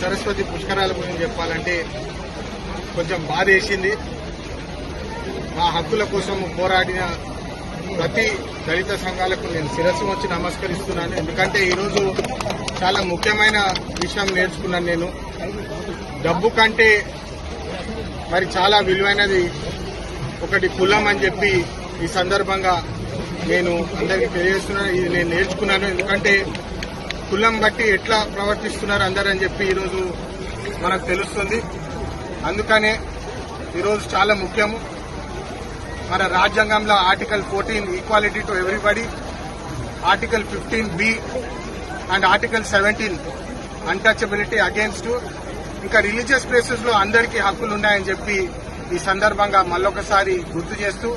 సరస్వతి పుష్కరాల గురించి చెప్పాలంటే కొంచెం బాధేసింది. మా హక్కుల కోసం పోరాడిన ప్రతి దళిత సంఘాలకు నేను శిరస్సు వచ్చి నమస్కరిస్తున్నాను. ఎందుకంటే ఈరోజు చాలా ముఖ్యమైన విషయం నేర్చుకున్నాను. నేను డబ్బు కంటే మరి చాలా విలువైనది ఒకటి కులం అని చెప్పి ఈ సందర్భంగా నేను అందరికీ తెలియజేస్తున్నాను. ఇది నేను నేర్చుకున్నాను. ఎందుకంటే కులం బట్టి ఎట్లా ప్రవర్తిస్తున్నారు అందరని చెప్పి ఈరోజు మనకు తెలుస్తుంది. అందుకనే ఈరోజు చాలా ముఖ్యము. మన రాజ్యాంగంలో article 14 equality to everybody, article 15B and article 17 untouchability against, ఇంకా రిలీజియస్ ప్లేసెస్ లో అందరికీ హక్కులు ఉన్నాయని చెప్పి ఈ సందర్భంగా మళ్ళొకసారి గుర్తు చేస్తూ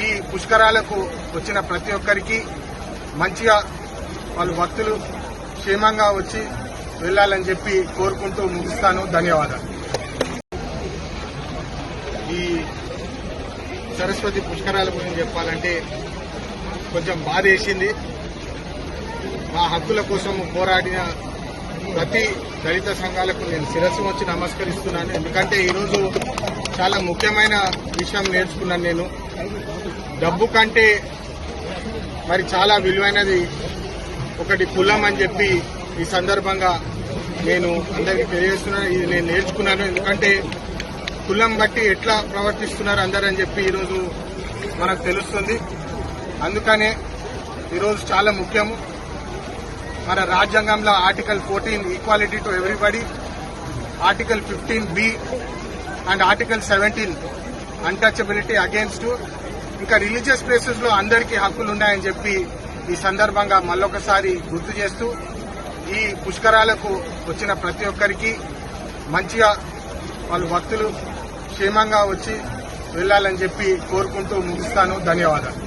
ఈ పుష్కరాలకు వచ్చిన ప్రతి ఒక్కరికి మంచిగా వాళ్ళు భక్తులు క్షేమంగా వచ్చి వెళ్లాలని చెప్పి కోరుకుంటూ ముగిస్తాను. ధన్యవాదాలు. ఈ సరస్వతి పుష్కరాల గురించి చెప్పాలంటే కొంచెం బాధేసింది. మా హక్కుల కోసం పోరాడిన ప్రతి దళిత సంఘాలకు నేను శిరస్సు వచ్చి నమస్కరిస్తున్నాను. ఎందుకంటే ఈరోజు చాలా ముఖ్యమైన విషయం నేర్చుకున్నాను. నేను డబ్బు కంటే మరి చాలా విలువైనది ఒకటి కులం అని చెప్పి ఈ సందర్భంగా నేను అందరికీ తెలియజేస్తున్నాను. ఇది నేను నేర్చుకున్నాను. ఎందుకంటే కులం బట్టి ఎట్లా ప్రవర్తిస్తున్నారు అందరని చెప్పి ఈరోజు మనకు తెలుస్తుంది. అందుకనే ఈరోజు చాలా ముఖ్యము. మన రాజ్యాంగంలో article 14 equality to everybody, article 15B and article 17 untouchability against, ఇంకా రిలీజియస్ ప్లేసెస్ లో అందరికీ హక్కులు ఉన్నాయని చెప్పి ఈ సందర్భంగా మళ్ళొకసారి గుర్తు చేస్తూ ఈ పుష్కరాలకు వచ్చిన ప్రతి ఒక్కరికి మంచిగా వాళ్ళు భక్తులు క్షేమంగా వచ్చి వెళ్లాలని చెప్పి కోరుకుంటూ ముగిస్తాను. ధన్యవాదాలు.